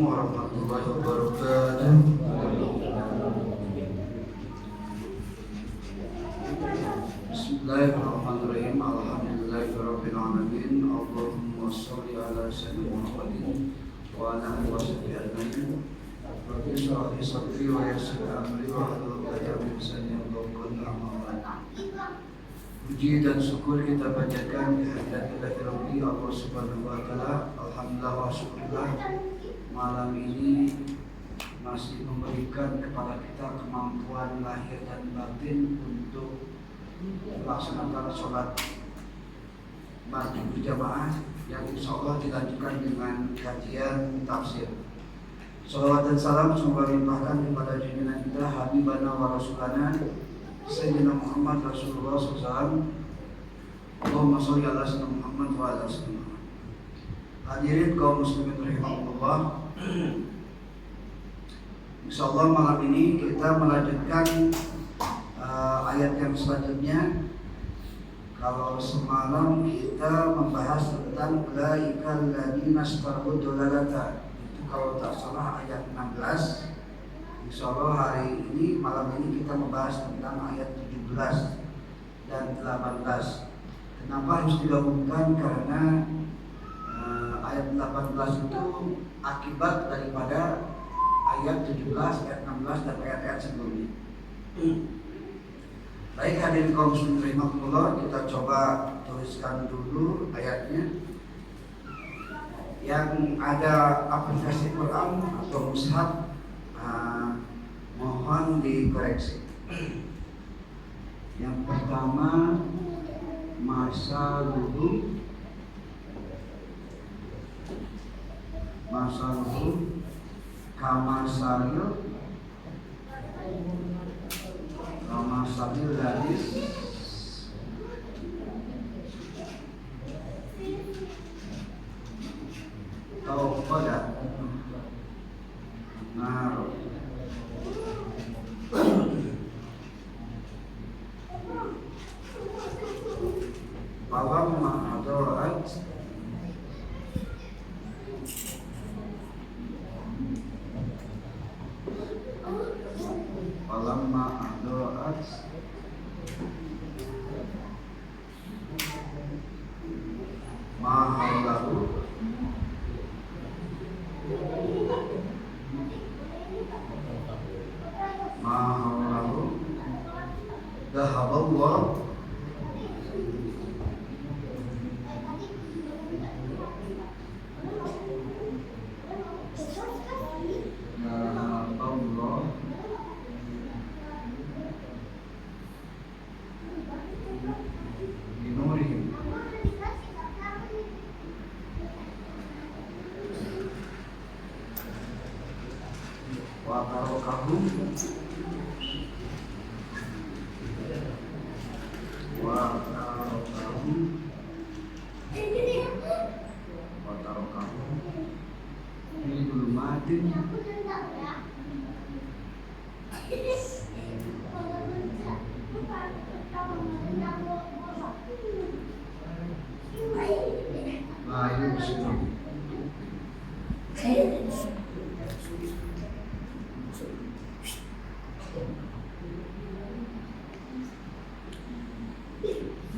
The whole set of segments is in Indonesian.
warahmatullahi wabarakatuh. Bismillahirrahmanirrahim. Alhamdulillahirabbil alamin. Allahumma shalli ala sayyidina Muhammadin wa ala alihi washabbihi ajmain. Rabbi shrah li sadri wa yassir li amri wa hlul 'uqdatam min lisani yafqahu qawli. Puji dan syukur kita panjatkan kehadirat Rabbi Allah Subhanahu wa taala. Alhamdulillah wa syukurlah malam ini masih memberikan kepada kita kemampuan lahir dan batin untuk melaksanakan sholat maghrib berjamaah yang insya Allah dilanjutkan dengan kajian tafsir. Salawat dan salam semoga limpahkan kepada junjungan kita Habibana wa Rasulana Sayyidina Muhammad Rasulullah SAW. Allahumma sholli ala sayyidina Muhammad wa ala sayyidina Muhammad. Hadirin kaum muslimin rahimahullah. Insyaallah malam ini kita melanjutkan ayat yang selanjutnya. Kalau semalam kita membahas tentang ulaikal ladzina istarhu dalalata, itu kalau tak salah ayat 16. Insyaallah hari ini malam ini kita membahas tentang ayat 17 dan 18. Kenapa harus digabungkan? Karena ayat 18 itu akibat daripada ayat 17, ayat 16 dan ayat-ayat sebelumnya. Baik hadirin kaum muslimin rahimahullah, kita coba tuliskan dulu ayatnya. Yang ada aplikasi Quran atau mushaf mohon dikoreksi. Yang pertama masaluhu kamasalil hadis atau pada falamma adarat mahallahu dahaballah binurihim wa tarakahum fi dhulumatin la yubsirun.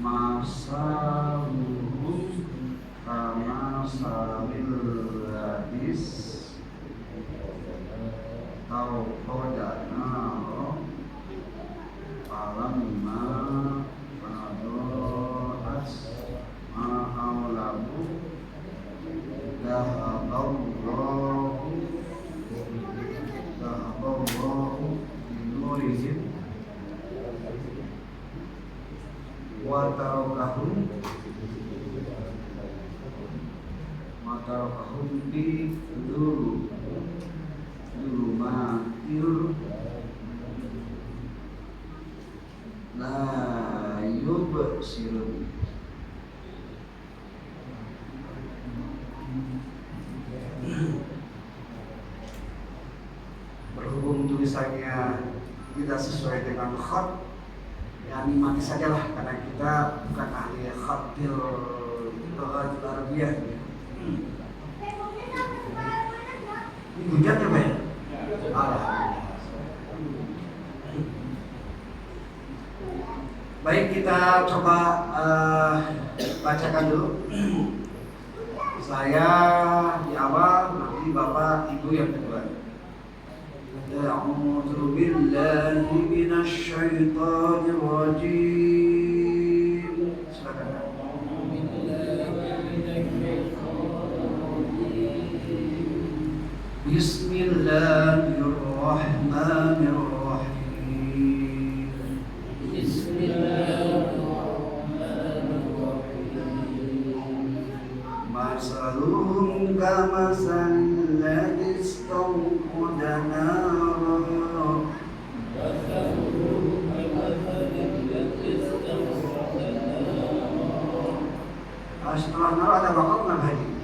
Masaluhu kama sabil hadis tau kodana falamma adoras ma'aulabu dahaballahu binurihim wa tarakahum bi dhulumatil la yubsirun. Berhubung tulisannya tidak sesuai dengan khat, ya nikmati sajalah karena kita bukan ahli khatil Arabiyah. Ini Hujan ya Pak? Alhamdulillah. Baik, kita coba bacakan dulu. Saya di awal, nanti Bapak Ibu yang kedua. A'udzu billahi minasy syaithanir rajim. Silakan. Bismillahirrahmanirrahim. Masaluhum kamasalil ladzi istawqada naran. Setelah nar ada wakaf nggak Haji?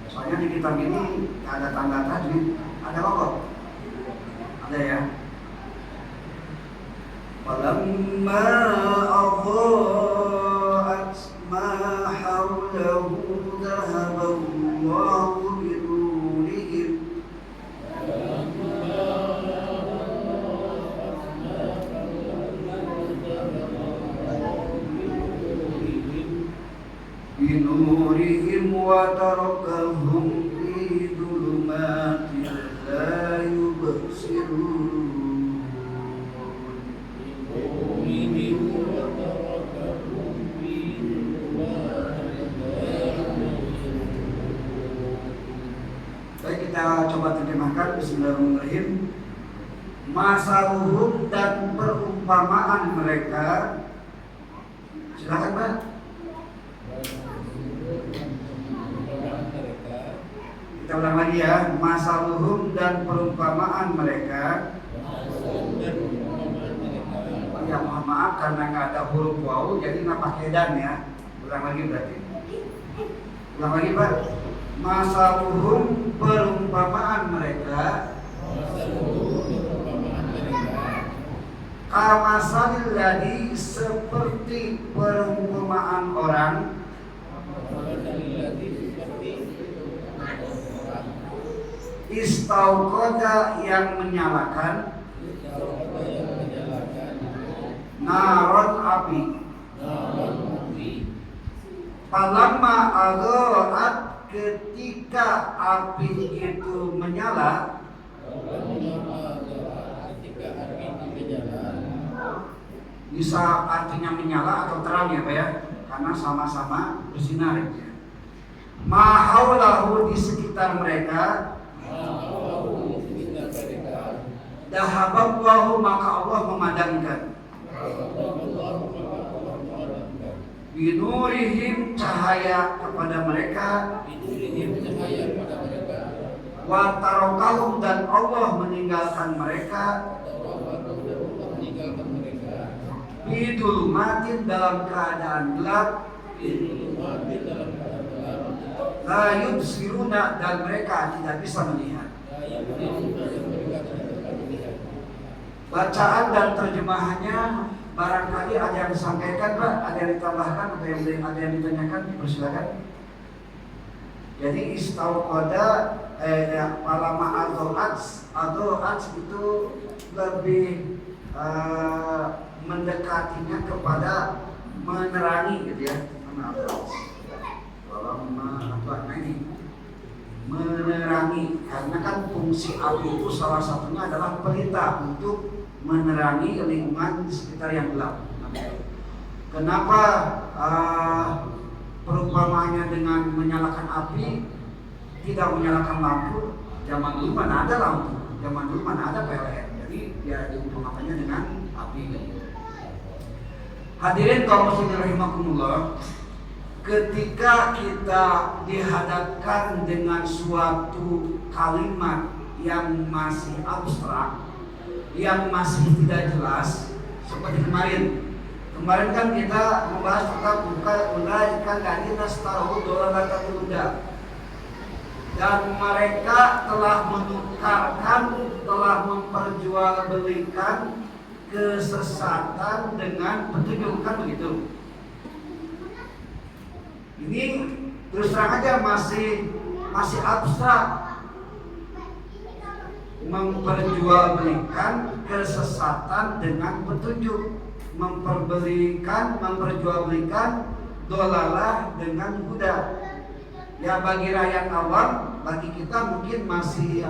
Soalnya di kitab ini ada tanda tajwid, ada wakaf. Ada ya. Falamma adha'at ma hawlahu dhahaba Allahu bi nurihim. Binurihim wa tarakahum fi dhulumatin la yubsirun. Baik, kita coba terjemahkan. Bismillahirrahmanirrahim. Masaluhum, dan perumpamaan mereka. Silakan Pak. Kita ulang lagi ya. Masaluhum, dan perumpamaan mereka. Ya mohon maaf karena nggak ada huruf waw, jadi nggak pakai dan ya. Ulang lagi berarti. Ulang lagi Pak. Masaluhum, perumpamaan mereka. Kamasalil ladzi, seperti perumpamaan orang. Istauqada, yang menyalakan. Naron, api. Falamma adha'at, ketika api itu menyala. Bisa artinya menyala atau terang ya Pak ya, karena sama-sama bersinar ya. Ma haulahu, di sekitar mereka. Dahaballahu, maka Allah memadamkan. Binurihim, cahaya kepada mereka. Wa tarakahum, dan Allah meninggalkan mereka. Bidulumatin, dalam keadaan gelap. La yubsiruna, dan mereka tidak bisa melihat. Bacaan dan terjemahannya barangkali ada yang disampaikan Pak, ada yang ditambahkan atau ada yang ditanyakan, persilakan. Jadi istauqada palama adha'at itu lebih mendekatinya kepada menerangi gitu ya. Menerangi, karena kan fungsi api itu salah satunya adalah pelita untuk menerangi lingkungan di sekitar yang gelap. Kenapa perumpamaannya dengan menyalakan api, tidak menyalakan lampu? Zaman dulu mana ada lampu, zaman dulu mana ada PLN, jadi ya diumpamakannya dengan api. Hadirin kaum muslimin rahimakumullah, ketika kita dihadapkan dengan suatu kalimat yang masih abstrak, yang masih tidak jelas, seperti kemarin kan kita membahas tentang ulaika alladziina ishtaraw ad-dalalata bil-huda, dan mereka telah menukarkan, telah memperjualbelikan kesesatan dengan petunjuk, kan begitu. Ini terus terang aja masih abstrak. memperjualbelikan kesesatan dengan petunjuk, memperjualbelikan dolalah dengan huda. Ya bagi rakyat awam, bagi kita mungkin masih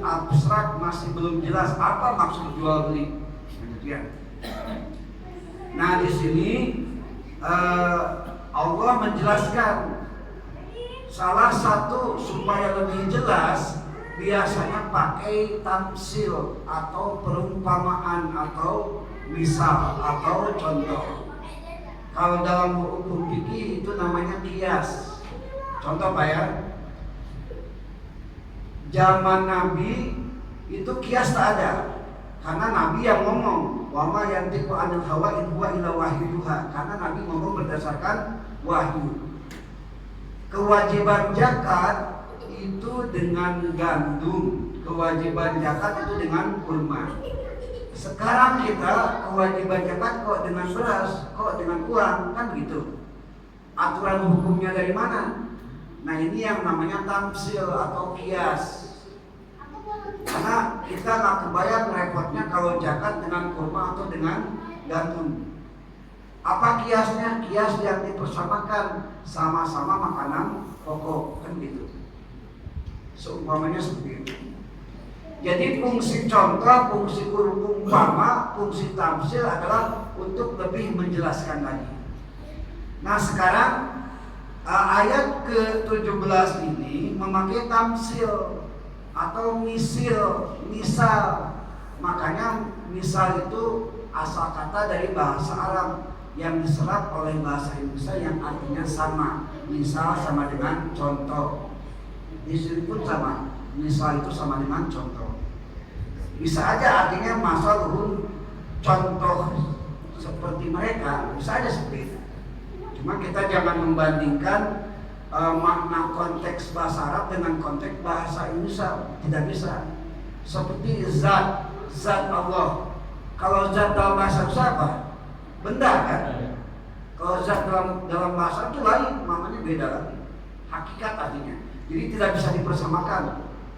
abstrak, masih belum jelas apa maksud jual beli. Nah di sini Allah menjelaskan salah satu supaya lebih jelas biasanya pakai tamsil atau perumpamaan atau misal atau contoh. Kalau dalam hukum fikih itu namanya qiyas. Contoh Pak ya, zaman Nabi itu qiyas tak ada, karena Nabi yang ngomong wa ma yantiqu anil hawa in huwa illa wahyuha, karena Nabi ngomong berdasarkan wahyu. Kewajiban zakat itu dengan gandum, kewajiban zakat itu dengan kurma. Sekarang kita kewajiban zakat kok dengan beras, kok dengan uang, kan gitu. Aturan hukumnya dari mana? Nah ini yang namanya tamsil atau kias. Karena kita nggak kebayang repotnya kalau zakat dengan kurma atau dengan gandum. Apa kiasnya? Kias yang dipersamakan, sama-sama makanan pokok, kan gitu. Seumpamanya seperti itu. Jadi fungsi contoh, fungsi umpama, fungsi tamsil adalah untuk lebih menjelaskan lagi. Nah sekarang ayat ke-17 ini memakai tamsil atau misal. Makanya misal itu asal kata dari bahasa Arab yang diserap oleh bahasa Indonesia yang artinya sama. Misal sama dengan contoh. Di sini pun sama. Misal itu sama dengan contoh. Bisa aja artinya masalun contoh seperti mereka, bisa aja seperti itu. Cuma kita jangan membandingkan makna konteks bahasa Arab dengan konteks bahasa Indonesia, tidak bisa. Seperti zat Allah. Kalau zat dalam bahasa Indonesia apa? Benda kan? Kalau zat dalam bahasa itu lain, namanya beda lagi. Hakikat artinya. Jadi tidak bisa dipersamakan.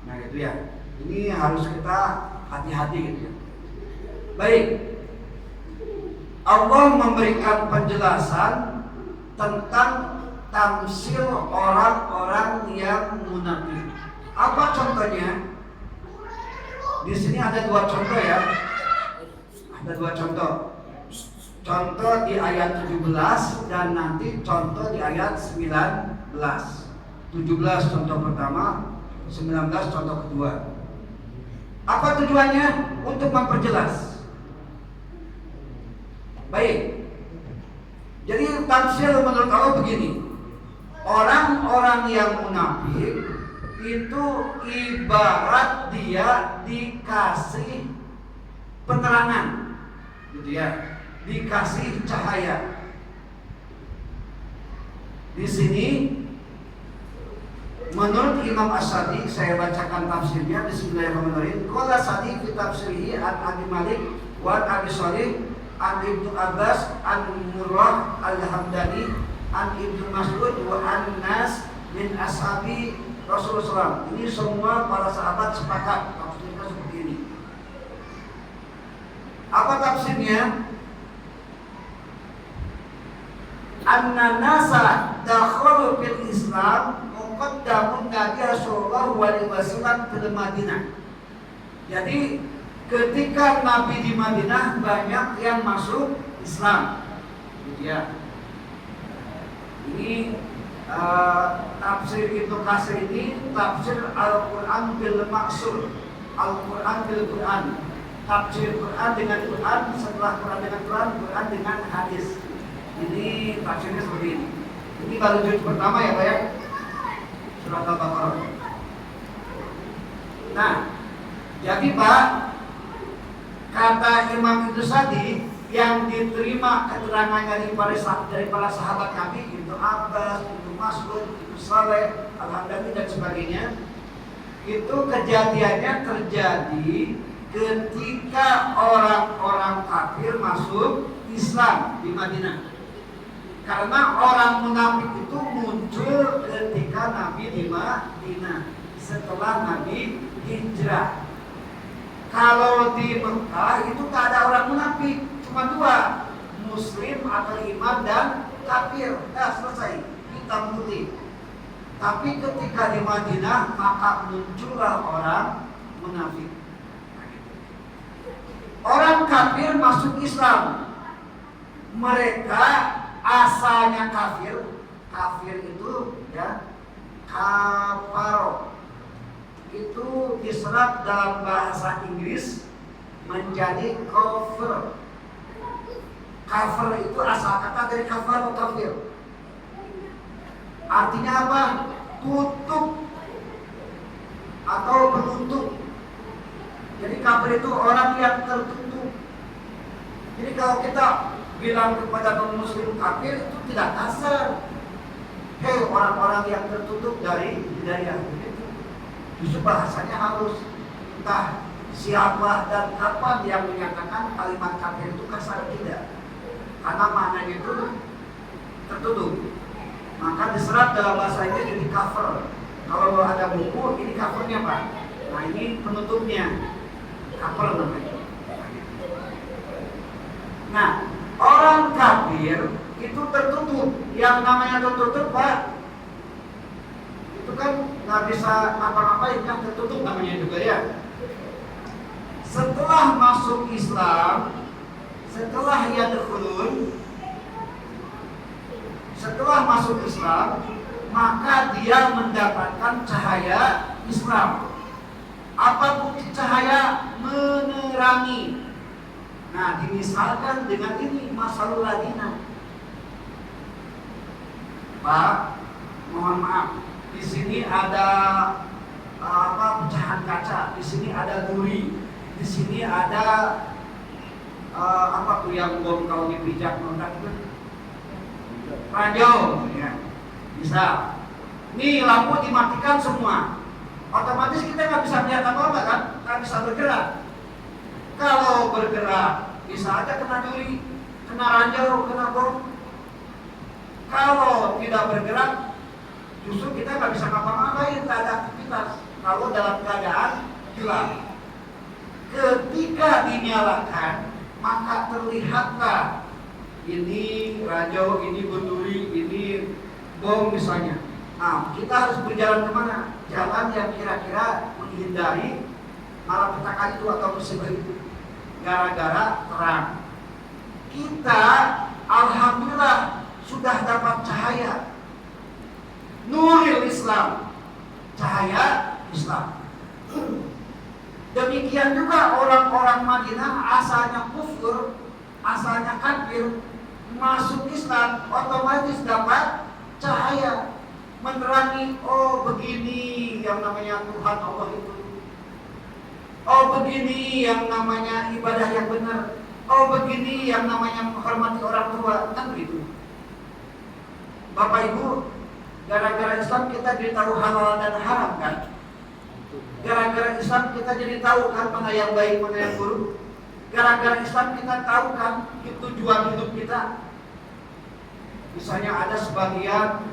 Nah gitu ya. Ini harus kita hati-hati gitu ya. Baik. Allah memberikan penjelasan tentang tamsil orang-orang yang munafik. Apa contohnya? Di sini ada dua contoh ya. Ada dua contoh. Contoh di ayat 17 dan nanti contoh di ayat 19. 17 contoh pertama, 19 contoh kedua. Apa tujuannya? Untuk memperjelas. Baik. Jadi tafsir menurut Allah begini. Orang-orang yang munafik itu ibarat dia dikasih penerangan, gitu ya. Dikasih cahaya. Di sini menurut Imam As-Sadi, saya bacakan tafsirnya. Bismillahirrahmanirrahim. Qala Sadi fi tafsirihi an Abi Malik wa Abi Shalih an Ibnu Abbas an Murrah Al-Hamdani an Ibnu Mas'ud wa an Nas min ashabi Rasulullah SAW. Ini semua para sahabat sepakat tafsirnya seperti ini. Apa tafsirnya? Anna nasa dakhalu fil Islam muqaddamun Nabi sallallahu alaihi wasallam fil Madinah. Jadi ketika Nabi di Madinah banyak yang masuk Islam. Ya. Ini tafsir Ibnu Katsir ini tafsir Al-Qur'an bil Maqsur. Al-Qur'an bil Qur'an. Tafsir Quran dengan Quran, setelah Quran dengan Quran, Quran dengan hadis. Ini tafsirnya seperti ini. Ini baru juz pertama ya Pak ya. Surat Al-Baqarah. Nah, jadi Pak, kata Imam Ibnu Sadi yang diterima keterangannya dari para sahabat Nabi, Ibnu Abbas, Ibnu Mas'ud, Ibnu Saleh, Al-Hamdani dan sebagainya, itu kejadiannya terjadi ketika orang-orang kafir masuk Islam di Madinah. Karena orang munafik itu muncul ketika Nabi di Madinah, setelah Nabi hijrah. Kalau di Mekah itu tak ada orang munafik, cuma dua, muslim atau iman dan kafir. Selesai, hitam putih. Tapi ketika di Madinah maka muncullah orang munafik. Orang kafir masuk Islam. Mereka asalnya kafir. Kafir itu ya kafaro. Itu diserap dalam bahasa Inggris menjadi kafir. Kafir itu asal kata dari kafaro, kafir. Artinya apa? Tutup atau penutup. Jadi kafir itu orang yang tertutup. Jadi kalau kita bilang kepada non-muslim kafir itu tidak kasar. Hei, orang-orang yang tertutup dari hidayah. Justru bahasanya halus. Entah siapa dan kapan yang menyatakan kalimat kafir itu kasar, tidak. Karena maknanya itu tertutup. Maka diserap dalam bahasa ini jadi cover. Kalau ada buku, ini covernya Pak. Nah ini penutupnya, cover namanya. Nah, orang kafir itu tertutup. Yang namanya tertutup Pak, itu kan nggak bisa ngapa-ngapain, kan tertutup namanya juga ya. Setelah masuk Islam, setelah masuk Islam, maka dia mendapatkan cahaya Islam. Apa bukti cahaya? Menerangi. Nah, dimisalkan dengan ini masalul ladina. Pak, mohon maaf. Di sini ada pecahan kaca, di sini ada duri, di sini ada apa tuh yang bom kalau dipijak meledak itu? Radio, ya. Bisa. Nih lampu dimatikan semua. Otomatis kita nggak bisa melihat apa-apa kan? Nggak bisa bergerak. Kalau bergerak bisa aja kena duri, kena ranjau, kena bom. Kalau tidak bergerak, justru kita nggak bisa ngapa-ngapain, tak ada aktivitas. Kalau dalam keadaan gelap, ketika dinyalakan, maka terlihatlah ini ranjau, ini berduri, ini bom misalnya. Nah, kita harus berjalan kemana? Jalan yang kira-kira menghindari malapetaka itu atau musibah itu. Gara-gara terang. Kita alhamdulillah sudah dapat cahaya. Nuril Islam, cahaya Islam. Demikian juga orang-orang Madinah asalnya kufur, asalnya kafir, masuk Islam otomatis dapat cahaya, menerangi. Oh begini yang namanya Tuhan Allah itu. Oh begini yang namanya ibadah yang benar. Oh begini yang namanya menghormati orang tua. Kan begitu. Bapak Ibu, gara-gara Islam kita jadi tahu halal dan haram kan? Gara-gara Islam kita jadi tahu kan mana yang baik, mana yang buruk. Gara-gara Islam kita tahu kan tujuan hidup kita. Misalnya ada sebagian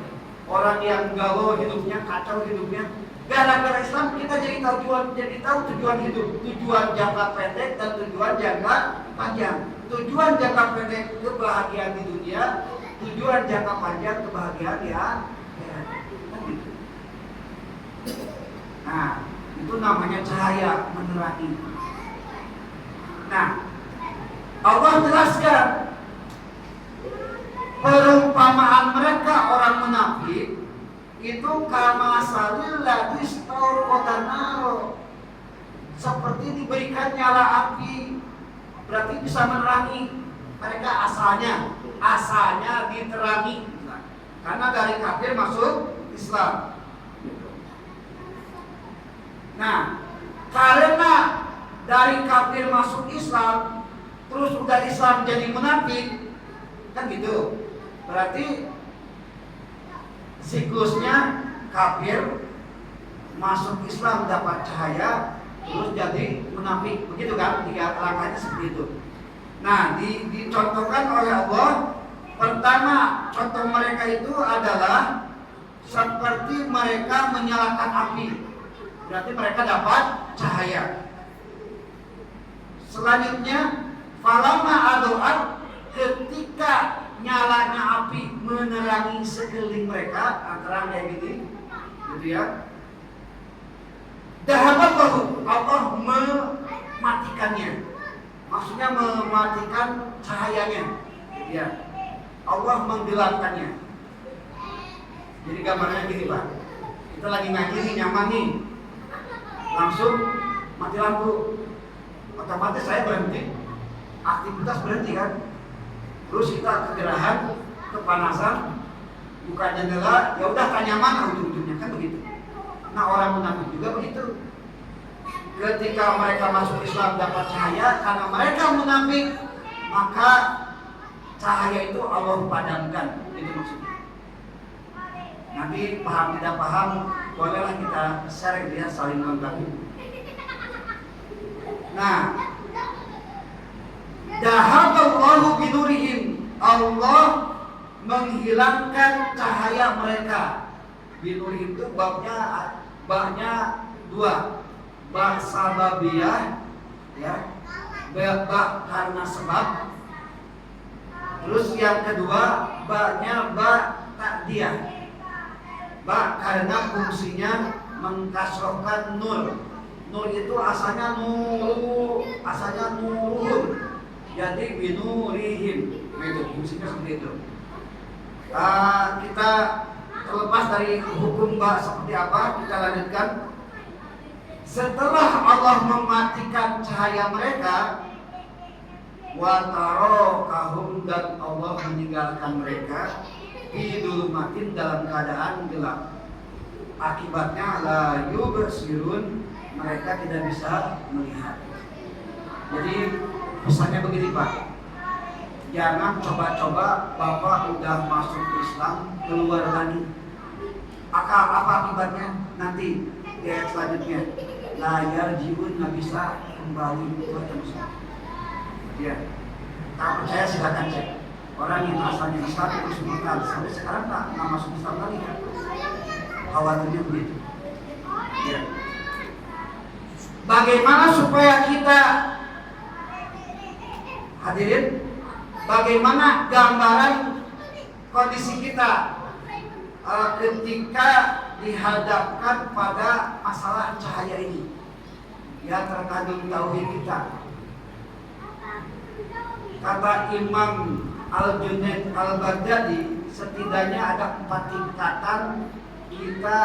orang yang galau hidupnya, kacau hidupnya. Gara-gara Islam kita jadi tahu tujuan hidup, tujuan jangka pendek dan tujuan jangka panjang. Tujuan jangka pendek kebahagiaan di dunia, tujuan jangka panjang kebahagiaan di akhirat. Nah, itu namanya cahaya menerangi. Nah, Allah jelaskan perumpamaan mereka orang munafik itu kama salil ladis taurotanaro, seperti diberikan nyala api, berarti bisa menerangi. Mereka asalnya diterangi karena dari kafir masuk Islam. Nah, karena dari kafir masuk Islam terus udah Islam jadi munafik, kan gitu. Berarti siklusnya kafir masuk Islam dapat cahaya terus jadi munafik, begitu kan? 3 langkahnya seperti itu. Nah, dicontohkan oleh Allah. Pertama, contoh mereka itu adalah seperti mereka menyalakan api berarti mereka dapat cahaya. Selanjutnya, falamma adu'at, ketika nyalanya api menerangi sekeliling mereka, terang kayak gini, gitu ya. Dahaballahu, Allah mematikannya. Maksudnya mematikan cahayanya, ya. Allah menggelapkannya. Jadi gambarnya gini Pak, kita lagi ngaji nih, nyaman nih, langsung mati lampu, otomatis saya berhenti, aktivitas berhenti kan. Terus kita kegerahan, kepanasan, buka jendela, ya udah tak nyaman ujung-ujungnya kan begitu. Nah orang munafik juga begitu. Ketika mereka masuk Islam dapat cahaya, karena mereka munafik, maka cahaya itu Allah padamkan. Itu maksudnya. Nanti paham tidak paham, bolehlah kita share dia saling melengkapi. Nah, dahaballahu binurihim, Allah menghilangkan cahaya mereka. Binurihim itu babnya dua, bab sababiyah, ya, bab karena sebab. Terus yang kedua babnya bab takdiyah, bab karena fungsinya mengkasrohkan nur. Nur itu asalnya nurun, jadi binurihim, itu fungsinya seperti itu. Kita terlepas dari hukum bab seperti apa, kita lanjutkan. Setelah Allah mematikan cahaya mereka, wa tarakahum, dan Allah meninggalkan mereka fi dulumatin, dalam keadaan gelap. Akibatnya la yubsirun, mereka tidak bisa melihat. Jadi pesannya begini Pak, jangan coba-coba Bapak udah masuk Islam keluar lagi. Apa akibatnya? Nanti di ayat selanjutnya, la yarjiun, nggak bisa kembali ke Islam. Ya, tak percaya silakan cek. Orang yang asalnya Islam terus murtad sampai sekarang nggak masuk Islam lagi kan? Khawatirnya begitu. Ya. Bagaimana supaya kita, hadirin, bagaimana gambaran kondisi kita ketika dihadapkan pada masalah cahaya ini yang terkandung tauhid kita. Kata Imam Al-Junaid Al-Baghdadi, setidaknya ada 4 tingkatan kita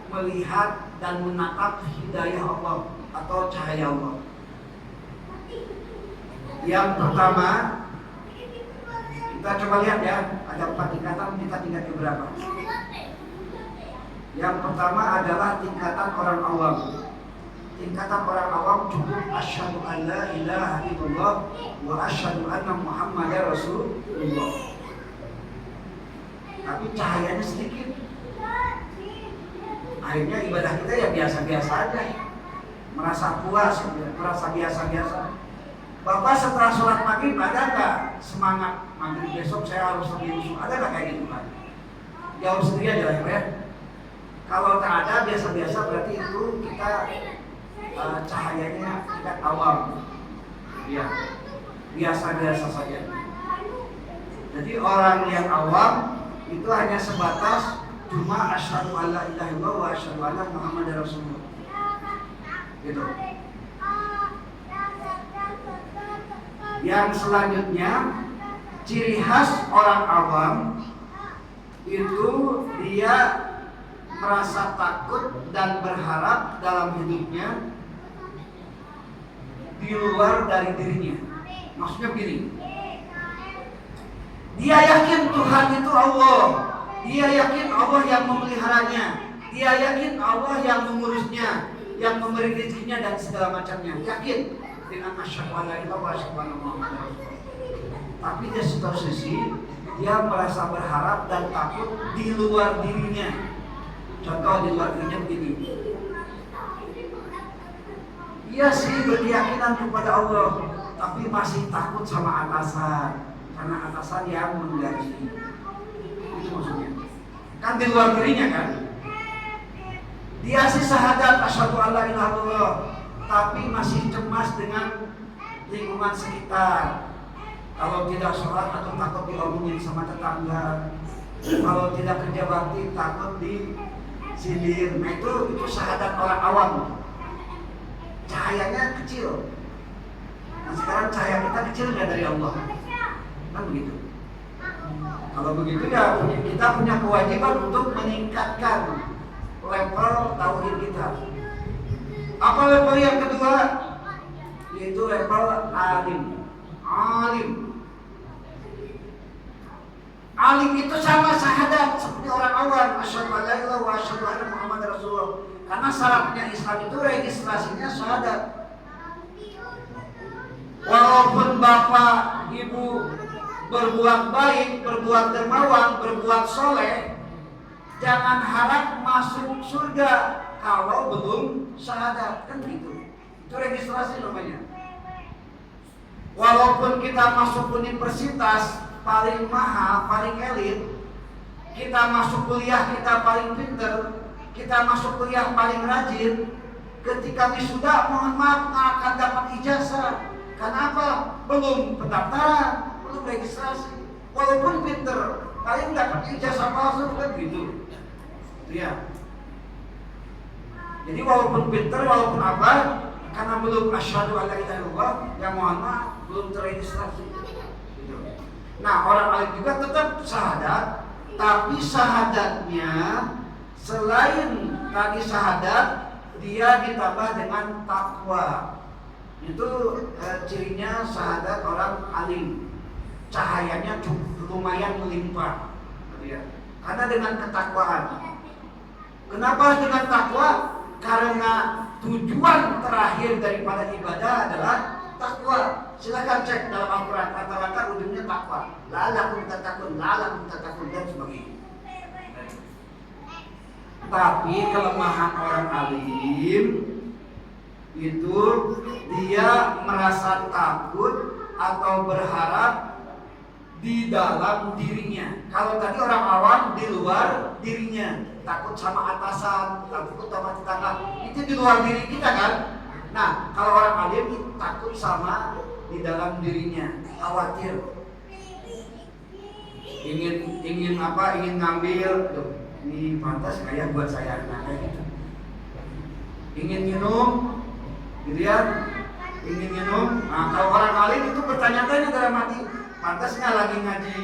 melihat dan menatap hidayah Allah atau cahaya Allah. Yang pertama, kita coba lihat ya, ada 4 tingkatan, kita tingkat berapa? Yang pertama adalah tingkatan orang awam. Tingkatan orang awam cukup asyhadu an la ilaha illallah wa asyhadu anna muhammadar rasulullah. Tapi cahayanya sedikit. Akhirnya ibadah kita ya biasa-biasa aja. Merasa puas, merasa biasa-biasa. Bapak setelah sholat maghrib ada nggak semangat maghrib besok saya harus lebih usul? Ada nggak kayak gitu kan? Jauh sendiri aja ya. Kalau tak ada biasa-biasa, berarti itu kita cahayanya tidak awam, ya biasa-biasa saja. Jadi orang yang awam itu hanya sebatas cuma asyhadu alla ilaha illallah wa asyhadu anna muhammadar rasulullah, gitu. Yang selanjutnya, ciri khas orang awam itu dia merasa takut dan berharap dalam hidupnya di luar dari dirinya. Maksudnya begini, dia yakin Tuhan itu Allah, dia yakin Allah yang memeliharanya, dia yakin Allah yang mengurusnya, yang memberi rezekinya dan segala macamnya, yakin dengan asyhadu alla ilaha wa asyhadu anna muhammadar rasulullah. Tapi di satu sisi dia merasa berharap dan takut di luar dirinya. Contoh di luar dirinya begini, iya sih berkeyakinan kepada Allah, tapi masih takut sama atasan, karena atasan yang menggaji. Itu maksudnya. Kan di luar dirinya kan. Dia sih syahadat asyhadu alla ilaha illallah, tapi masih cemas dengan lingkungan sekitar. Kalau tidak sholat atau takut diomongin sama tetangga, kalau tidak kerja bakti takut disindir. Nah itu syahadat orang awam. Cahayanya kecil. Nah sekarang cahaya kita kecil nggak dari Allah? Kan begitu. Kalau begitu ya kita punya kewajiban untuk meningkatkan level tauhid kita. Apa level yang kedua? Yaitu level alim. Alim itu sama syahadat seperti orang awam, asyhadu an la ilaha illallah wa asyhadu anna muhammadar rasulullah. Karena syaratnya Islam itu registrasinya syahadat. Walaupun bapak, ibu berbuat baik, berbuat dermawan, berbuat soleh, jangan harap masuk surga kalau belum syahadat, kan gitu. Itu registrasi namanya. Walaupun kita masuk universitas paling mahal, paling elit, kita masuk kuliah kita paling pinter, kita masuk kuliah paling rajin, ketika wisuda mohon maaf nggak akan dapat ijazah. Kenapa? Belum pendaftaran, belum registrasi. Walaupun pinter, paling dapat ijazah palsu kan gitu. Ya. Jadi walaupun pinter, walaupun apa, karena belum asyhadu an la ilaha illallah, ya mohon maaf belum terregistrasi. Nah orang alim juga tetap syahadat, tapi syahadatnya selain tadi syahadat, dia ditambah dengan takwa. Itu cirinya syahadat orang alim. Cahayanya lumayan melimpah, karena dengan ketakwaan. Kenapa dengan takwa? Karena tujuan terakhir daripada ibadah adalah takwa. Silakan cek dalam Al-Quran, rata-rata ujungnya takwa. La'allakum tattaqun, la'allakum tattaqun dan sebagainya. Tapi kelemahan orang alim itu dia merasa takut atau berharap di dalam dirinya. Kalau tadi orang awam di luar dirinya, takut sama atasan, takut sama tetangga, itu di luar diri kita kan. Nah kalau orang alim takut sama di dalam dirinya, khawatir, ingin ngambil, tuh, ini pantas kayak buat saya, nah kayak gitu. Ingin minum, gitu ya, ingin minum. Nah kalau orang alim itu bertanya-tanya dalam hati, pantas nggak lagi ngaji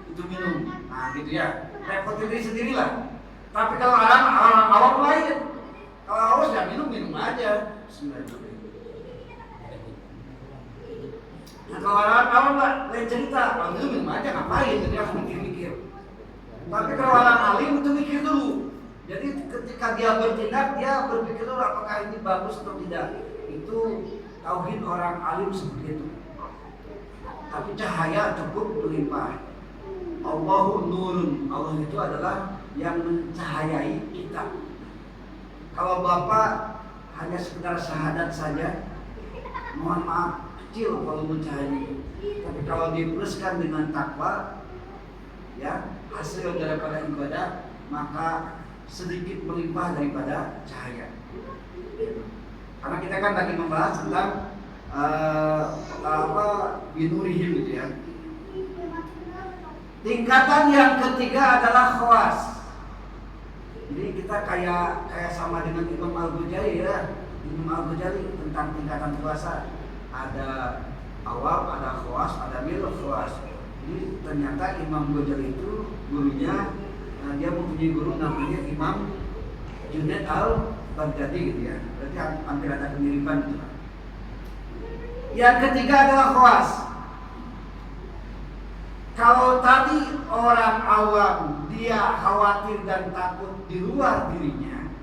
itu minum, nah gitu ya, repot diri sendirilah. Tapi kalau orang awam lain, kalau haus ya minum aja. Nah kalau orang awam lain cerita, kalau minum aja ngapain, jadi harus mikir-mikir. Tapi kalau orang alim itu mikir dulu. Jadi ketika dia bertindak, dia berpikir dulu apakah ini bagus atau tidak. Itu tauhid orang alim seperti itu. Tapi cahaya cukup melimpah. Allahu nurun, Allah itu adalah yang mencahayai kita. Kalau bapak hanya sekedar syahadat saja, mohon maaf kecil kalau mencahayai. Tapi kalau dipluskan dengan takwa, ya hasil daripada ibadah, maka sedikit melimpah daripada cahaya. Karena kita kan lagi membahas tentang binurihim gitu ya. Tingkatan yang ketiga adalah khawas. Jadi kita kayak sama dengan Imam Al-Ghazali ya. Imam Al-Ghazali tentang tingkatan kuasa. Ada awam, ada khawas, ada mil khawas. Jadi ternyata Imam Ghazali itu gurunya, dia mempunyai guru namanya Imam Junaid Al-Baghdadi gitu ya. Berarti hampir ada kemiripan gitu. Yang ketiga adalah khawas. Kalau tadi orang awam dia khawatir dan takut di luar dirinya,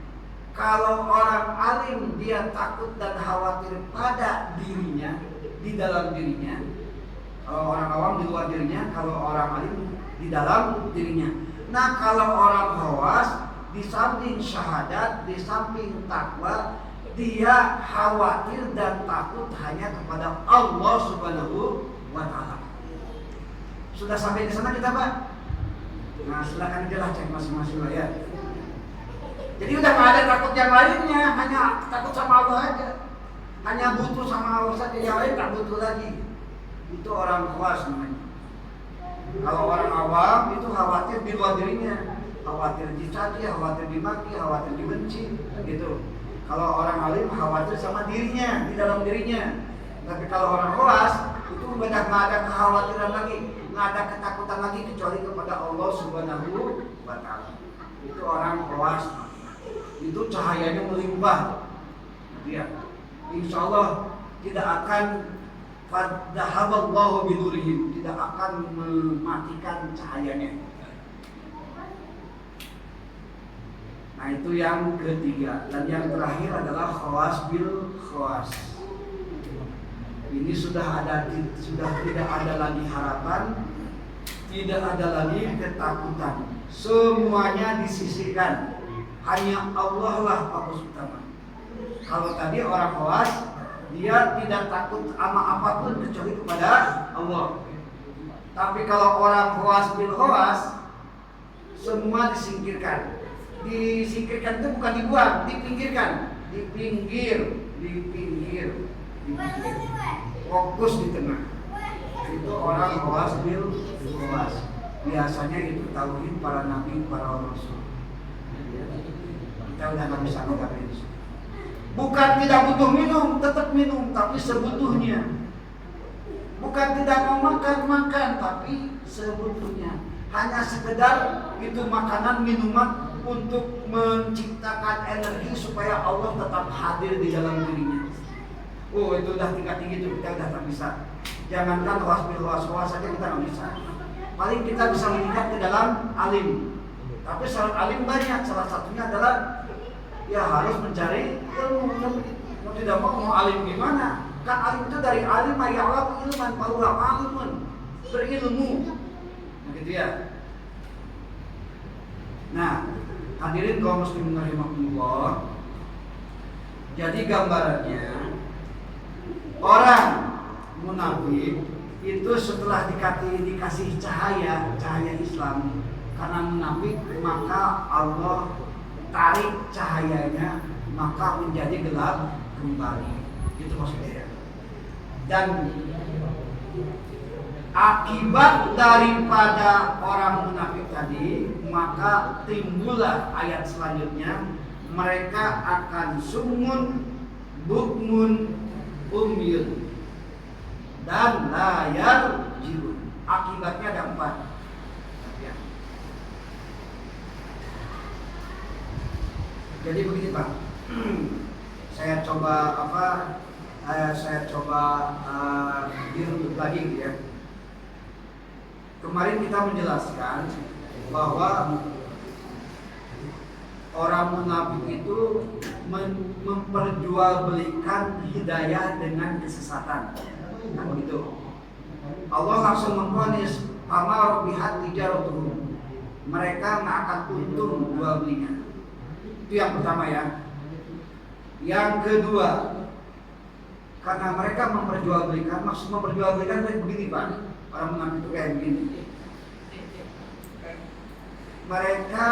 kalau orang alim dia takut dan khawatir pada dirinya, di dalam dirinya. Kalau orang awam di luar dirinya, kalau orang alim di dalam dirinya. Nah kalau orang khawas, di samping syahadat, di samping takwa, dia khawatir dan takut hanya kepada Allah Subhanahu wa Ta'ala. Sudah sampai di sana kita Pak? Nah silakan aja lah cek masing-masing lah ya. Jadi udah nggak ada takut yang lainnya, hanya takut sama Allah aja. Hanya butuh sama Allah saja, yang lain tak butuh lagi. Itu orang khawas namanya. Kalau orang awam itu khawatir di luar dirinya, khawatir dicaci, khawatir dimaki, khawatir dibenci, gitu. Kalau orang alim khawatir sama dirinya, di dalam dirinya. Tapi kalau orang khawas itu nggak ada kekhawatiran lagi, nggak ada ketakutan lagi kecuali kepada Allah Subhanahu wa Ta'ala. Itu orang khawas. Itu cahayanya melimpah. Ya, insya Allah tidak akan fadhahaballahu binurihim, tidak akan mematikan cahayanya. Nah itu yang ketiga. Dan yang terakhir adalah khawas bil khawas. Ini sudah tidak ada lagi harapan, tidak ada lagi ketakutan. Semuanya disisihkan. Hanya Allah lah fokus utama. Kalau tadi orang khawas, dia tidak takut sama apapun kecuali kepada Allah. Tapi kalau orang khawas bil khawas, semua disingkirkan. Disingkirkan itu bukan dibuang, dipinggirkan, di pinggir. Fokus di tengah. Itu orang khawas bil khawas. Biasanya itu tauhid para nabi, para rasul. Kita udah nggak bisa ngomongin itu. Bukan tidak butuh minum, tetap minum, tapi sebutuhnya. Bukan tidak mau makan, tapi sebutuhnya. Hanya sekedar itu makanan, minuman untuk menciptakan energi supaya Allah tetap hadir di dalam dirinya. Oh itu udah tingkat tinggi itu kita udah tak bisa. Jangankan khawas saja kita nggak bisa. Paling kita bisa meningkat ke dalam alim. Tapi syarat alim banyak. Salah satunya adalah ya harus mencari ilmu. Mau tidak mau alim gimana? Kan alim itu dari alim ayat ilman parulah alimun, berilmu. Begitu ya. Nah, hadirin kaum muslimin rahimakumullah. Jadi gambarannya orang munafik itu setelah dikasih cahaya Islam, karena munafik maka Allah tarik cahayanya, maka menjadi gelap kembali. Itu maksudnya. Dan akibat daripada orang munafik tadi, maka timbullah ayat selanjutnya, mereka akan sumun, bukmun, umyun, dan layar jiun. Akibatnya ada 4. Ya. Jadi begini Pak, saya coba dirunut lagi gitu ya. Kemarin kita menjelaskan bahwa orang munafik itu memperjualbelikan hidayah dengan kesesatan. Nah begitu. Allah langsung memvonis amar bihat tijaratuhum. Mereka nggak akan untung jual belinya. Itu yang pertama ya. Yang kedua, karena mereka memperjualbelikan, maksud memperjualbelikan kayak begini Pak. Orang munafik itu kayak begini. Mereka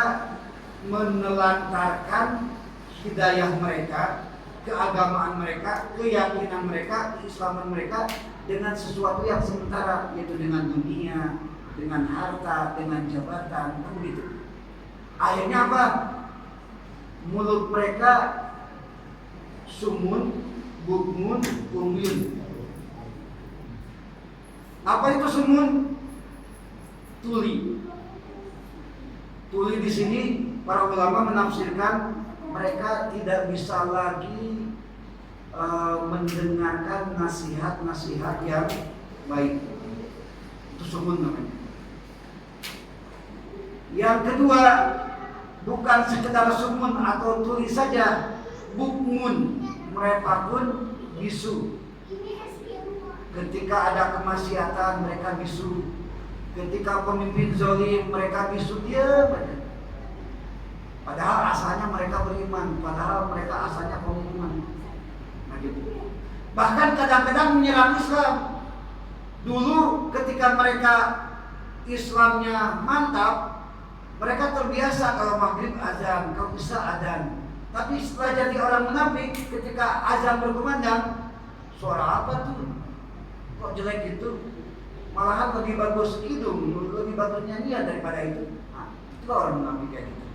menelantarkan hidayah mereka, keagamaan mereka, keyakinan mereka, keislaman mereka dengan sesuatu yang sementara, yaitu dengan dunia, dengan harta, dengan jabatan, begitu. Akhirnya apa? Mulut mereka sumun, bukmun, umyun. Apa itu sumun? Tuli. Tuli di sini para ulama menafsirkan mereka tidak bisa lagi mendengarkan nasihat-nasihat yang baik. Itu sumun namanya. Yang kedua, bukan sekedar sumun atau tuli saja, bukmun, mereka pun bisu. Ketika ada kemaksiatan mereka bisu. Ketika pemimpin zalim mereka bisu, dia padahal asalnya mereka beriman, padahal mereka asalnya pemimpin. Nah gitu. Bahkan kadang-kadang menyerang Islam. Dulu ketika mereka Islamnya mantap, Mereka terbiasa kalau maghrib azan, kalau isya azan. Tapi setelah jadi orang munafik, ketika azan berkumandang, suara apa tuh? Kok jelek gitu? Malahan lebih bagus hidung, lebih bagus nyanyian daripada itu. Nah, itu orang munafik kayak gitu.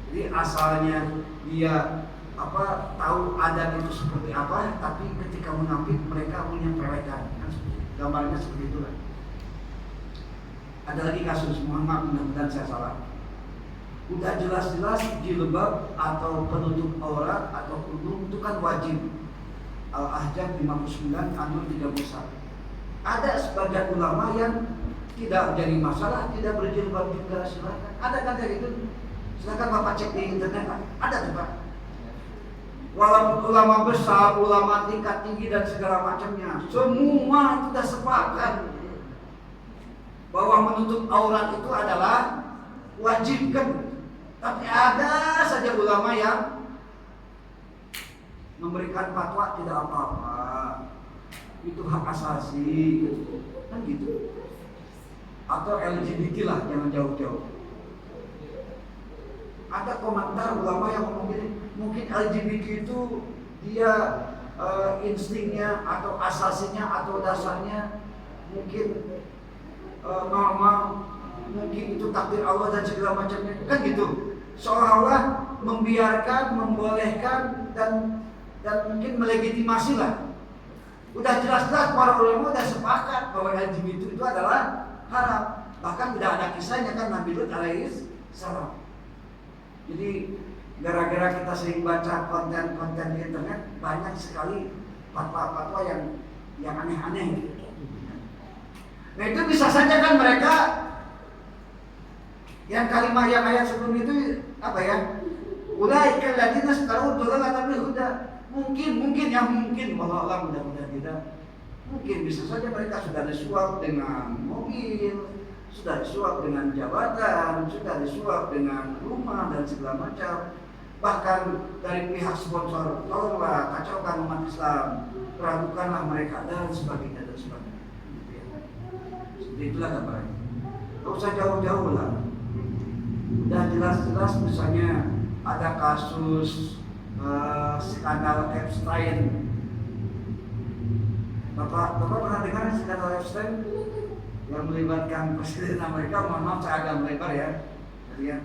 Jadi asalnya dia tahu adat itu seperti apa, tapi ketika munafik mereka menyesuaikan. Gambarnya seperti itulah. Ada lagi kasus Muhammad, mudah-mudahan saya salah. Udah jelas-jelas jilbab atau penutup aurat atau kerudung itu kan wajib. Al-Ahzab 59 An-Nur 31. Ada sebagian ulama yang tidak jadi masalah, tidak berjilbab juga, silakan. Ada kan kayak gitu? Silakan Bapak cek di internet, Pak. Ada tuh, Pak. Walaupun ulama besar, ulama tingkat tinggi dan segala macamnya, semua sudah sepakat bahwa menutup aurat itu adalah wajib kan. Tapi ada saja ulama yang memberikan fatwa tidak apa-apa, itu hak asasi kan gitu. Atau LGBT lah, jangan jauh-jauh. Ada komentar ulama yang ngomong gini, mungkin LGBT itu dia instingnya atau asasinya atau dasarnya mungkin normal, mungkin itu takdir Allah dan segala macamnya kan gitu. Seolah-olah membiarkan, membolehkan dan mungkin melegitimasi lah. Udah jelas-jelas para ulama udah sepakat bahwa LGBT itu adalah haram. Bahkan udah ada kisahnya kan Nabi Lut alaihi salam. Jadi gara-gara kita sering baca konten-konten di internet, banyak sekali fatwa-fatwa yang aneh-aneh. Nah itu bisa saja kan mereka yang kalimat yang ayat sebelum itu apa ya? Ulaika alladziina istarau ad-dalalah bil huda. Mungkin wallahu mudah-mudahan tidak. Mungkin bisa saja mereka sudah disuap dengan mobil, sudah disuap dengan jabatan, sudah disuap dengan rumah dan segala macam. Bahkan dari pihak sponsor, tolonglah kacaukan umat Islam, ragukanlah mereka dan sebagainya dan sebagainya. Seperti itulah gambarnya. Tidak usah jauh-jauh lah. Udah jelas-jelas misalnya ada kasus skandal Epstein. Bapak pernah dengar skandal Epstein yang melibatkan Presiden Amerika? Mohon maaf saya agak melebar ya. Jadi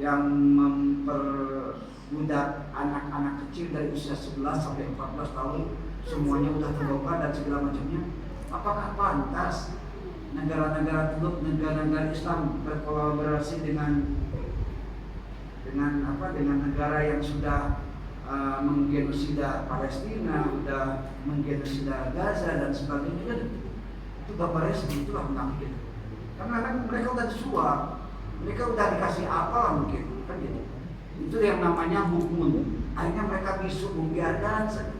yang memperbudak anak-anak kecil dari usia 11 sampai 14 tahun, semuanya sudah terbongkar dan segala macamnya. Apakah pantas negara-negara teluk, negara-negara Islam berkolaborasi dengan negara yang sudah menggenosida Palestina, sudah menggenosida Gaza dan sebagainya kan? Itu gambarnya seperti itulah munafik. Karena mereka udah disuap, mereka udah dikasih apa mungkin kan gitu. Itu yang namanya hukum. Akhirnya mereka bisu membiarkan.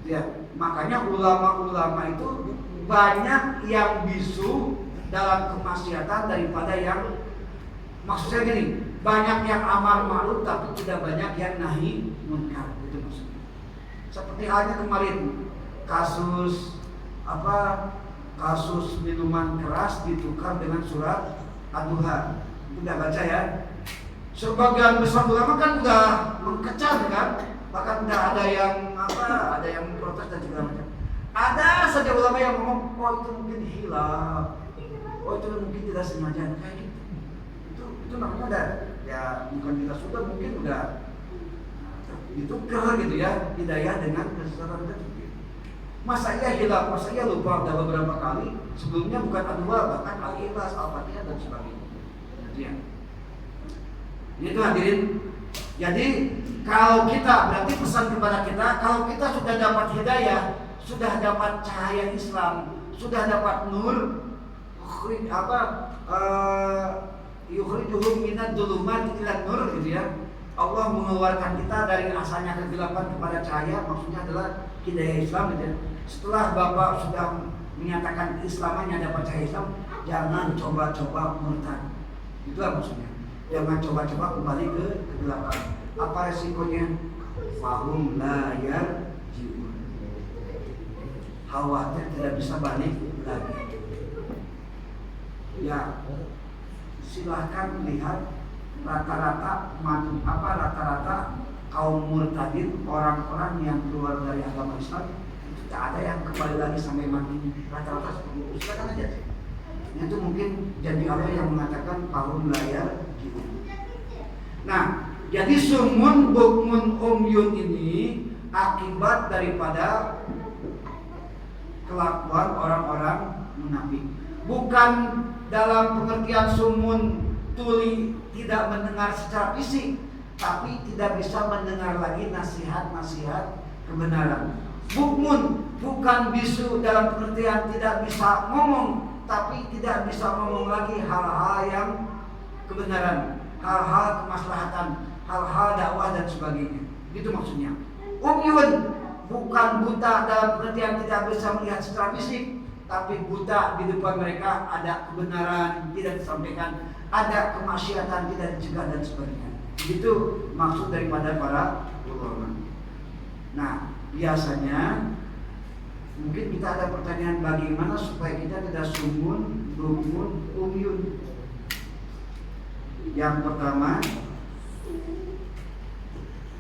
Ya, makanya ulama-ulama itu banyak yang bisu dalam kemaksiatan daripada yang, maksudnya gini, banyak yang amar ma'ruf tapi tidak banyak yang nahi munkar, itu maksudnya. Seperti halnya kemarin kasus minuman keras ditukar dengan surat Ad-Duha. Udah baca ya? Sebagian besar ulama kan udah mengkecam kan, bahkan udah ada yang memprotes dan segala macam. Ada saja ulama yang ngomong, oh itu mungkin hilaf, oh itu mungkin tidak sengaja, kayak gitu. Itu namanya ada, ya bukan kita sudah, mungkin udah ditukar gitu ya, hidayah dengan kesesatan itu. Masa iya hilaf, masa iya lupa, udah beberapa kali. Sebelumnya bukan Ad-Duha, bahkan Al-Ikhlas, Al-Fatihah dan sebagainya. Jadi ya, itu hadirin. Jadi kalau kita, berarti pesan kepada kita, kalau kita sudah dapat hidayah, sudah dapat cahaya Islam, sudah dapat nur, yukhrijuhum minadh dhulumati ilan nur gitu ya. Allah mengeluarkan kita dari asalnya kegelapan kepada cahaya, maksudnya adalah hidayah Islam gitu ya. Setelah Bapak sudah menyatakan Islamnya dapat cahaya Islam, jangan coba-coba murtad. Itulah maksudnya. Jangan coba-coba kembali ke kegelapan. Apa resikonya? Fahum la yarji'un. Khawatir tidak bisa balik lagi. Ya, silahkan lihat rata-rata kaum murtadin, orang-orang yang keluar dari agama Islam itu tak ada yang kembali lagi sampai mati, rata-rata seperti itu. Silakan aja. Itu mungkin jadi Allah yang mengatakan pahum layar gitu. Nah, jadi sumun bukmun umyun ini akibat daripada kelakuan orang-orang munafik. Bukan dalam pengertian sumun tuli tidak mendengar secara fisik, tapi tidak bisa mendengar lagi nasihat-nasihat kebenaran. Bukmun bukan bisu dalam pengertian tidak bisa ngomong, tapi tidak bisa ngomong lagi hal-hal yang kebenaran, hal-hal kemaslahatan, hal-hal dakwah dan sebagainya. Itu maksudnya. Umyun bukan buta dalam pengertian tidak bisa melihat secara fisik, tapi buta di depan mereka ada kebenaran tidak disampaikan, ada kemaksiatan tidak dicegah dan sebagainya. Itu maksud daripada para ulama. Nah, biasanya mungkin kita ada pertanyaan bagaimana supaya kita tidak sumun, bukmun, umyun. Yang pertama,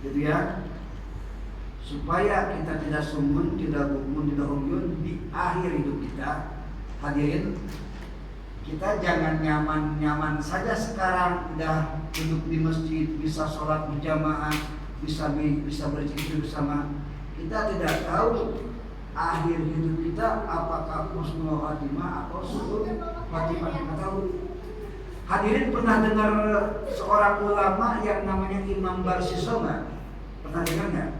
gitu ya, supaya kita tidak sumun, tidak bukmun, tidak umyun di akhir hidup kita. Hadirin, kita jangan nyaman-nyaman saja sekarang udah duduk di masjid, bisa sholat berjamaah, bisa berzikir bersama. Kita tidak tahu akhir hidup kita apakah husnul khatimah atau su'ul khatimah, kita tahu. Hadirin pernah dengar seorang ulama yang namanya Imam Barsiso nggak? Pernah dengar nggak?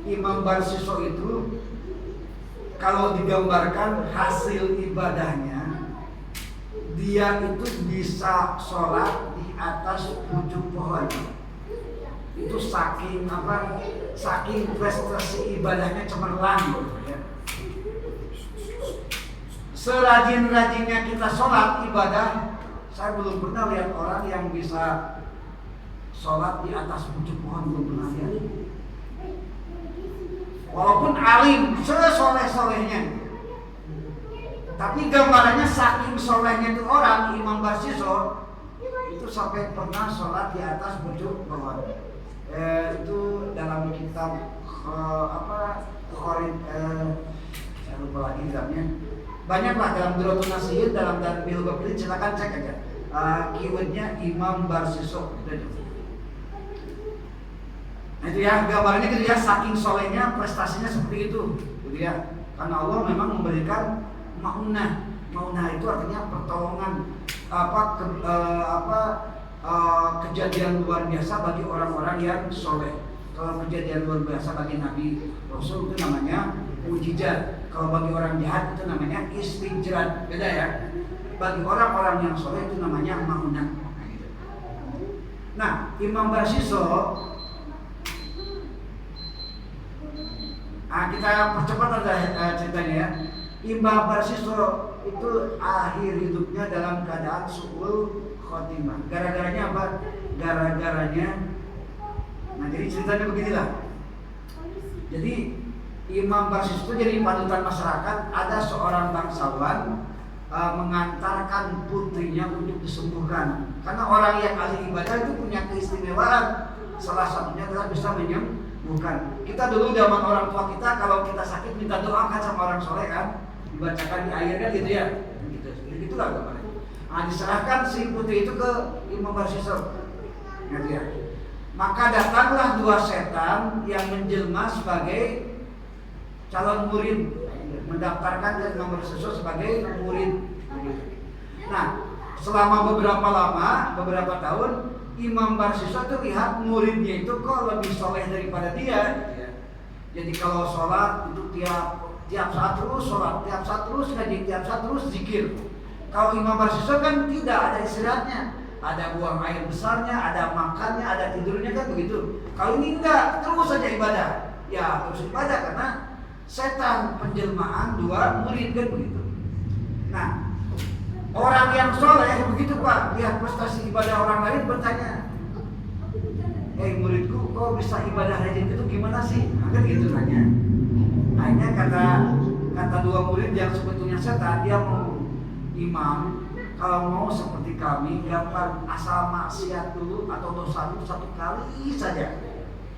Imam Barsiso itu kalau digambarkan hasil ibadahnya, dia itu bisa sholat di atas pucuk pohon. Itu saking prestasi ibadahnya cemerlang gitu ya. Serajin-rajinnya kita sholat ibadah, saya belum pernah lihat orang yang bisa sholat di atas pucuk pohon, belum pernah lihat. Walaupun alim, sesoleh-solehnya, tapi gambarannya saking solehnya itu orang, Imam Barsiso itu sampai pernah sholat di atas pucuk pohon. Itu dalam kitab saya lupa lagi kitabnya. Banyaklah dalam Durratun Nasihin, dalam Tanbihul Ghafirin, silakan cek aja. Keywordnya Imam Barsiso. Nah itu ya, gambarnya gitu ya, saking solehnya prestasinya seperti itu, gitu ya. Karena Allah memang memberikan maunah. Maunah itu artinya pertolongan, kejadian luar biasa bagi orang-orang yang soleh. Kalau kejadian luar biasa bagi Nabi Rasul itu namanya mujizat. Kalau bagi orang jahat itu namanya istijrat. Beda ya. Bagi orang-orang yang soleh itu namanya maunah. Nah, Imam Barsiso, kita percepat aja ceritanya ya. Imam Barsiso itu akhir hidupnya dalam keadaan su'ul khotimah. Gara-garanya apa? Gara-garanya, nah jadi ceritanya beginilah. Jadi Imam Barsiso itu jadi panutan masyarakat. Ada seorang bangsawan mengantarkan putrinya untuk disembuhkan. Karena orang yang ahli ibadah itu punya keistimewaan. Salah satunya adalah bisa menyembuhkan. Kita dulu zaman orang tua kita, kalau kita sakit minta doa kan sama orang soleh kan, dibacakan di air kan gitu ya. Gitulah gambarnya. Nah, diserahkan si putri itu ke Imam Barsiso. Gitu ya. Maka datanglah dua setan yang menjelma sebagai calon murid, mendaftarkan ke Imam Barsiso sebagai murid. Nah, selama beberapa tahun, Imam Barsiso itu lihat muridnya itu kok lebih soleh daripada dia. Jadi kalau sholat itu tiap saat terus sholat, tiap saat terus ngaji, tiap saat terus zikir. Kalau Imam Barsiso kan tidak ada istirahatnya, ada buang air besarnya, ada makannya, ada tidurnya kan begitu. Kalau ini enggak, terus saja ibadah. Ya terus ibadah karena setan penjelmaan dua murid kan begitu. Nah, orang yang soleh begitu Pak, lihat prestasi ibadah orang lain bertanya, muridku kok bisa ibadah rajin itu gimana sih? Nah, kan gitu nanya. Akhirnya kata dua murid yang sebetulnya setan, dia mau imam kalau mau seperti kami, gampang, asal maksiat dulu atau dosa dulu satu kali saja,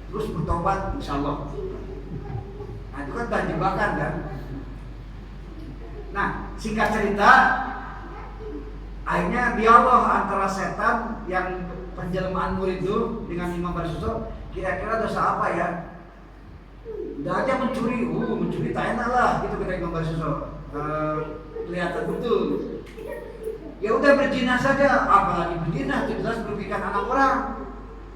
terus bertobat, insya Allah. Nah itu kan jebakan kan. Nah singkat cerita, akhirnya dialog antara setan yang penjelmaan murid itu dengan Imam Barsuso, kira-kira dosa apa ya? Udah aja mencuri tak enak lah, gitu kata Imam Barsuso. Kelihatan betul. Ya udah berzina saja, apalagi berzina, jelas merugikan anak orang.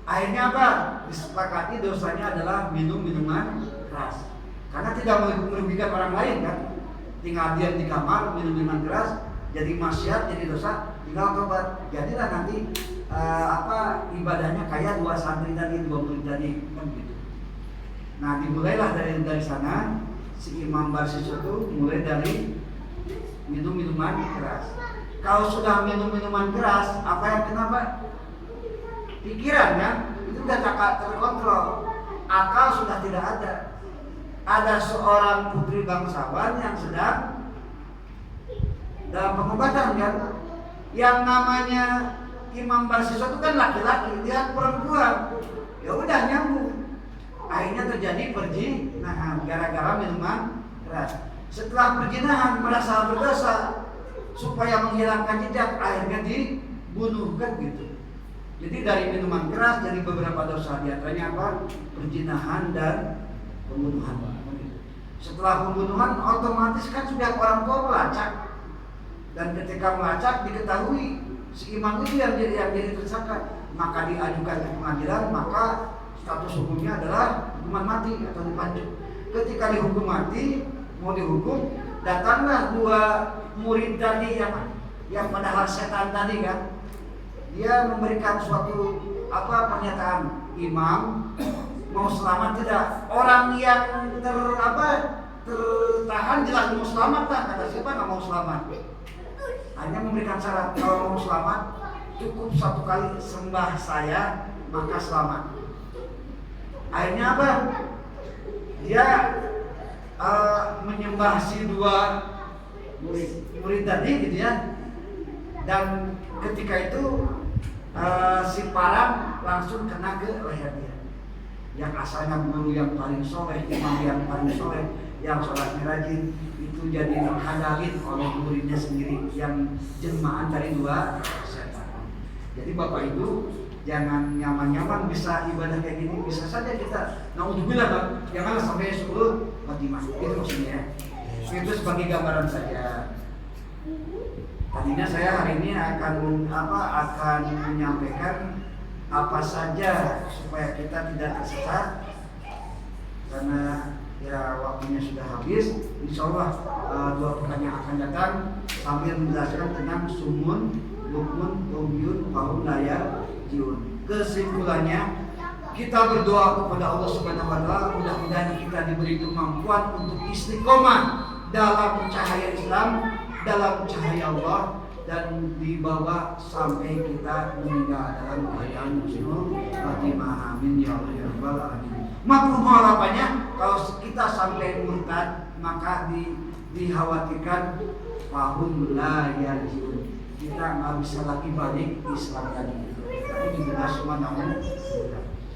Akhirnya apa? Disepakati dosanya adalah minum minuman keras. Karena tidak merugikan orang lain kan. Tinggal diam di kamar minum minuman keras, jadi maksiat, jadi dosa, tinggal tobat. Jadilah nanti ibadahnya kayak 2 santri tadi, 2 murid tadi kan gitu. Nah dimulailah dari sana si Imam Barsiso itu mulai dari minum minuman keras. Kalau sudah minum minuman keras, apa yang kenapa? Pikiran kan, itu sudah tak terkontrol. Akal sudah tidak ada. Ada seorang putri bangsawan yang sedang dalam pengobatan kan. Yang namanya Imam Barsiso itu kan laki-laki, dia perempuan. Ya udah nyambung. Akhirnya terjadi perzinahan gara-gara minuman keras. Setelah perzinahan merasa berdosa, supaya menghilangkan jejak, akhirnya dibunuh kan gitu. Jadi dari minuman keras, dari beberapa dosa, diantaranya apa? Perzinahan dan pembunuhan. Setelah pembunuhan, otomatis kan sudah orang tua melacak, dan ketika melacak diketahui si imam itu yang jadi tersangka, maka diajukan ke pengadilan, maka status hukumnya adalah hukuman mati atau dipancung. Ketika dihukum mati, mau dihukum, datanglah 2 murid tadi yang padahal setan tadi kan, dia memberikan suatu pernyataan, imam mau selamat tidak? Orang yang tertahan jelas mau selamat tak? Kata siapa nggak mau selamat? Hanya memberikan syarat, kalau mau selamat cukup 1 kali sembah saya maka selamat. Akhirnya apa? Dia menyembah si 2 murid tadi gitu ya, dan ketika itu si parang langsung kena ke leher dia. Yang asalnya guru yang paling soleh, imam yang paling soleh, yang sholatnya rajin, itu jadi terhadalin oleh muridnya sendiri yang jelmaan dari 2 setan. Jadi bapak ibu jangan nyaman-nyaman bisa ibadah kayak gini, bisa saja kita naudzubillah bang, jangan sampai 10 khotimah. Itu maksudnya ya. Itu sebagai gambaran saja. Tadinya saya hari ini akan menyampaikan apa saja supaya kita tidak tersesat, karena ya waktunya sudah habis. Insya Allah 2 pekan yang akan datang sambil menjelaskan tentang sumun, bukmun, umyun, fahum, layar, jiun. Kesimpulannya, kita berdoa kepada Allah Subhanahu wa taala, mudah-mudahan kita diberi kemampuan untuk istiqomah dalam cahaya Islam, dalam cahaya Allah, dan dibawa sampai kita meninggal dalam keadaan husnul khatimah. Amin ya Allah ya rabbal alamin. Mafhum harapannya, kalau kita sampai murtad maka dikhawatirkan fahum la yarjiun, kita nggak bisa lagi balik Islam lagi. Tapi juga semua namun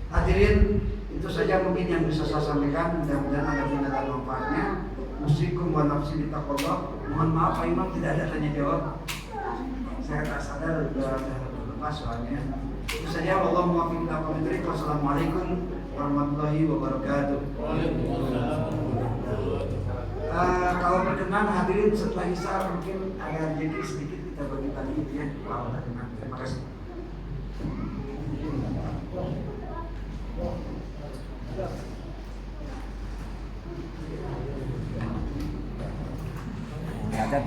hadirin, itu saja mungkin yang bisa saya sampaikan. Mudah-mudahan ada guna dan manfaatnya. Musikum wa nafsi bitaqwallah. Mohon maaf Pak Imam tidak ada tanya jawab. Saya tak sadar sudah lepas soalnya. Itu saja. Wallahu muwaffiq ila aqwamit thoriq. Wassalamualaikum warahmatullahi wabarakatuh. Kalau berkenan hadirin, setelah isya mungkin agak jadi sedikit kita bagi-bagi ya. Kalau berkenan. Terima kasih. Ada